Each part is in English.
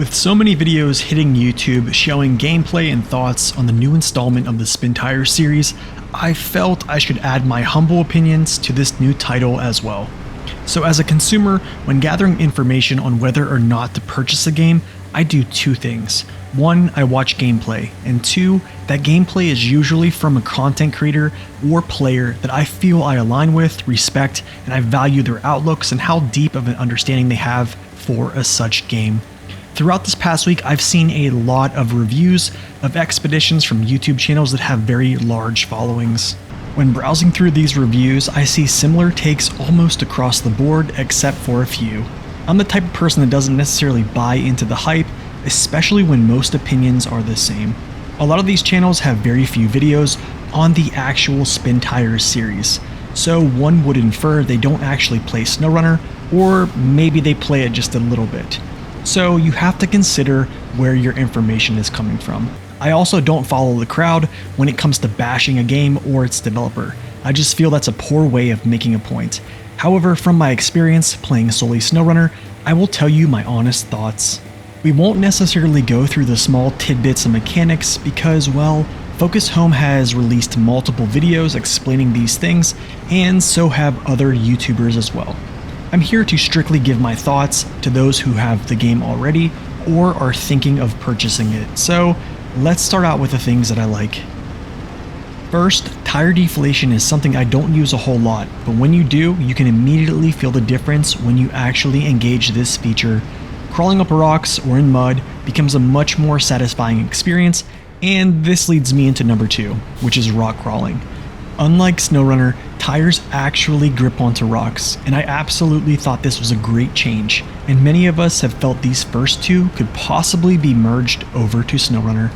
With so many videos hitting YouTube showing gameplay and thoughts on the new installment of the Spintires series, I felt I should add my humble opinions to this new title as well. So as a consumer, when gathering information on whether or not to purchase a game, I do two things. One, I watch gameplay, and two, that gameplay is usually from a content creator or player that I feel I align with, respect, and I value their outlooks and how deep of an understanding they have for a such game. Throughout this past week, I've seen a lot of reviews of expeditions from YouTube channels that have very large followings. When browsing through these reviews, I see similar takes almost across the board except for a few. I'm the type of person that doesn't necessarily buy into the hype, especially when most opinions are the same. A lot of these channels have very few videos on the actual Spintires series, so one would infer they don't actually play Snowrunner, or maybe they play it just a little bit. So you have to consider where your information is coming from. I also don't follow the crowd when it comes to bashing a game or its developer. I just feel that's a poor way of making a point. However, from my experience playing solely Snowrunner, I will tell you my honest thoughts. We won't necessarily go through the small tidbits and mechanics because, well, Focus Home has released multiple videos explaining these things, and so have other YouTubers as well. I'm here to strictly give my thoughts to those who have the game already or are thinking of purchasing it. So let's start out with the things that I like. First, tire deflation is something I don't use a whole lot, but when you do, you can immediately feel the difference when you actually engage this feature. Crawling up rocks or in mud becomes a much more satisfying experience, and this leads me into number 2, which is rock crawling. Unlike Snowrunner, tires actually grip onto rocks, and I absolutely thought this was a great change, and many of us have felt these first two could possibly be merged over to Snowrunner.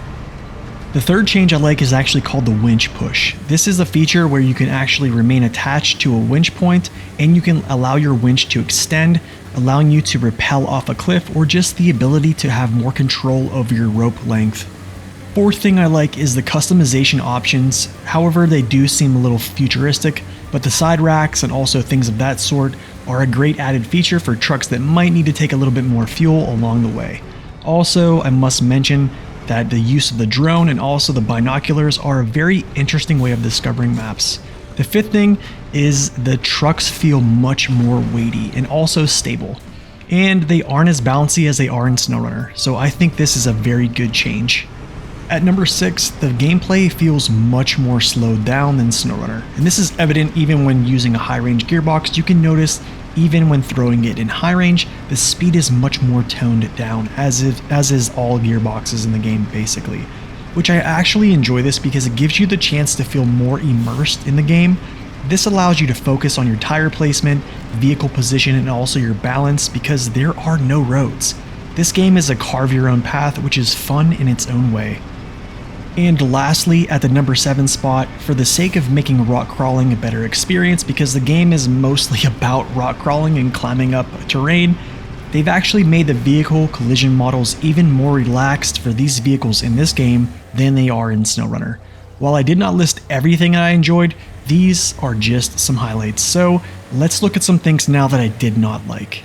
The third change I like is actually called the winch push. This is a feature where you can actually remain attached to a winch point, and you can allow your winch to extend, allowing you to rappel off a cliff, or just the ability to have more control over your rope length. Fourth thing I like is the customization options. However, they do seem a little futuristic, but the side racks and also things of that sort are a great added feature for trucks that might need to take a little bit more fuel along the way. Also, I must mention that the use of the drone and also the binoculars are a very interesting way of discovering maps. The fifth thing is the trucks feel much more weighty and also stable, and they aren't as bouncy as they are in Snowrunner, so I think this is a very good change. At number 6, the gameplay feels much more slowed down than Snowrunner, and this is evident even when using a high range gearbox. You can notice even when throwing it in high range, the speed is much more toned down, as is all gearboxes in the game basically. Which I actually enjoy this because it gives you the chance to feel more immersed in the game. This allows you to focus on your tire placement, vehicle position, and also your balance because there are no roads. This game is a carve your own path, which is fun in its own way. And lastly, at the number 7 spot, for the sake of making rock crawling a better experience, because the game is mostly about rock crawling and climbing up terrain, they've actually made the vehicle collision models even more relaxed for these vehicles in this game than they are in Snowrunner. While I did not list everything I enjoyed, these are just some highlights, so let's look at some things now that I did not like.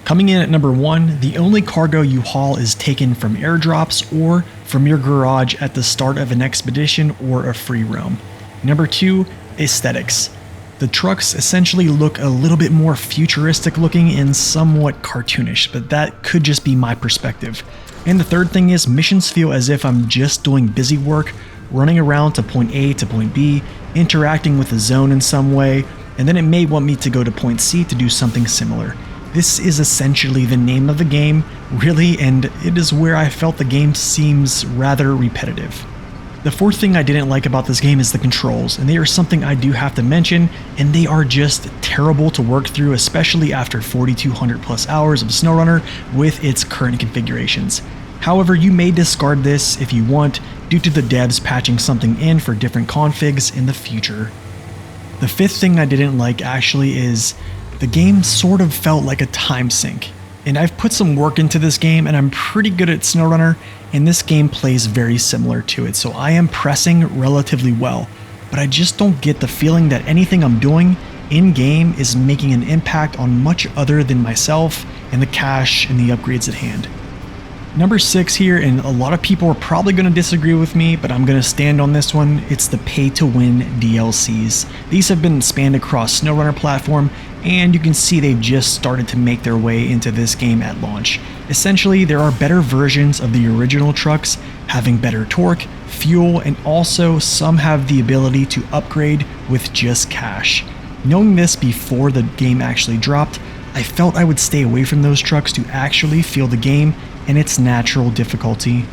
Coming in at number 1, the only cargo you haul is taken from airdrops or from your garage at the start of an expedition or a free roam. Number 2, aesthetics. The trucks essentially look a little bit more futuristic looking and somewhat cartoonish, but that could just be my perspective. And the third thing is missions feel as if I'm just doing busy work, running around to point A to point B, interacting with the zone in some way, and then it may want me to go to point C to do something similar. This is essentially the name of the game, really, and it is where I felt the game seems rather repetitive. The fourth thing I didn't like about this game is the controls, and they are something I do have to mention, and they are just terrible to work through, especially after 4,200 plus hours of Snowrunner with its current configurations. However, you may discard this if you want, due to the devs patching something in for different configs in the future. The fifth thing I didn't like actually is the game sort of felt like a time sink. And I've put some work into this game and I'm pretty good at Snowrunner, and this game plays very similar to it, so I am pressing relatively well, but I just don't get the feeling that anything I'm doing in-game is making an impact on much other than myself and the cash and the upgrades at hand. Number 6 here, and a lot of people are probably going to disagree with me, but I'm going to stand on this one. It's the pay-to-win DLCs. These have been spanned across Snowrunner platform, and you can see they've just started to make their way into this game at launch. Essentially, there are better versions of the original trucks, having better torque, fuel, and also some have the ability to upgrade with just cash. Knowing this before the game actually dropped, I felt I would stay away from those trucks to actually feel the game and its natural difficulty.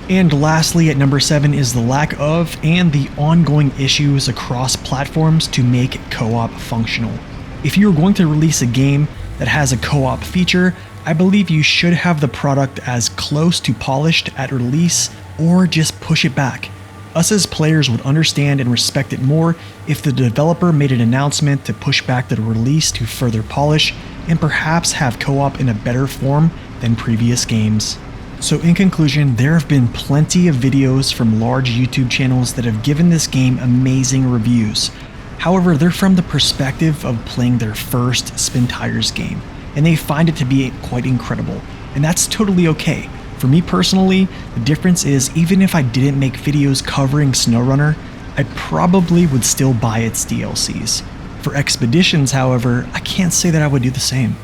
And lastly, at number 7 is the lack of and the ongoing issues across platforms to make co-op functional. If you are going to release a game that has a co-op feature, I believe you should have the product as close to polished at release or just push it back. Us as players would understand and respect it more if the developer made an announcement to push back the release to further polish and perhaps have co-op in a better form than previous games. So in conclusion, there have been plenty of videos from large YouTube channels that have given this game amazing reviews. However, they're from the perspective of playing their first Spintires game, and they find it to be quite incredible, and that's totally okay. For me personally, the difference is even if I didn't make videos covering Snowrunner, I probably would still buy its DLCs. For Expeditions, however, I can't say that I would do the same.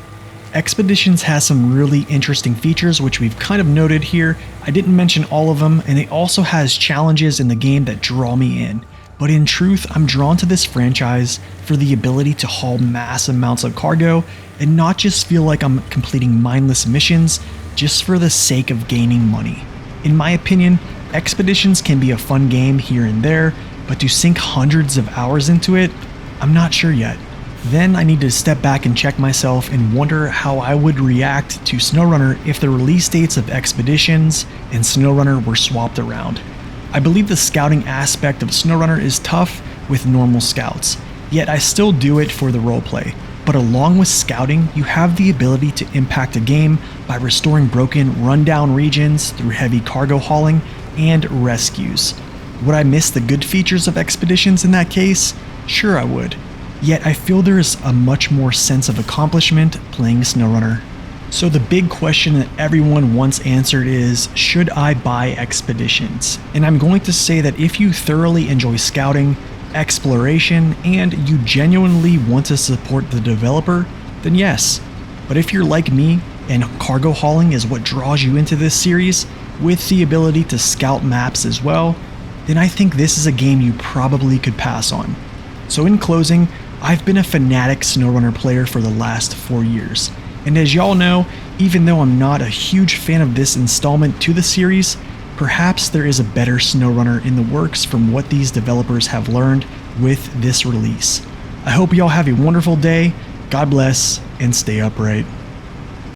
Expeditions has some really interesting features which we've kind of noted here. I didn't mention all of them, and it also has challenges in the game that draw me in. But in truth, I'm drawn to this franchise for the ability to haul mass amounts of cargo and not just feel like I'm completing mindless missions just for the sake of gaining money. In my opinion, Expeditions can be a fun game here and there, but to sink hundreds of hours into it, I'm not sure yet. Then I need to step back and check myself and wonder how I would react to Snowrunner if the release dates of Expeditions and Snowrunner were swapped around. I believe the scouting aspect of Snowrunner is tough with normal scouts, yet I still do it for the roleplay. But along with scouting, you have the ability to impact a game by restoring broken, rundown regions through heavy cargo hauling and rescues. Would I miss the good features of Expeditions in that case? Sure I would. Yet I feel there is a much more sense of accomplishment playing Snowrunner. So the big question that everyone wants answered is, should I buy Expeditions? And I'm going to say that if you thoroughly enjoy scouting, exploration, and you genuinely want to support the developer, then yes. But if you're like me, and cargo hauling is what draws you into this series, with the ability to scout maps as well, then I think this is a game you probably could pass on. So in closing, I've been a fanatic Snowrunner player for the last 4 years, and as y'all know, even though I'm not a huge fan of this installment to the series, perhaps there is a better Snowrunner in the works from what these developers have learned with this release. I hope y'all have a wonderful day, God bless, and stay upright.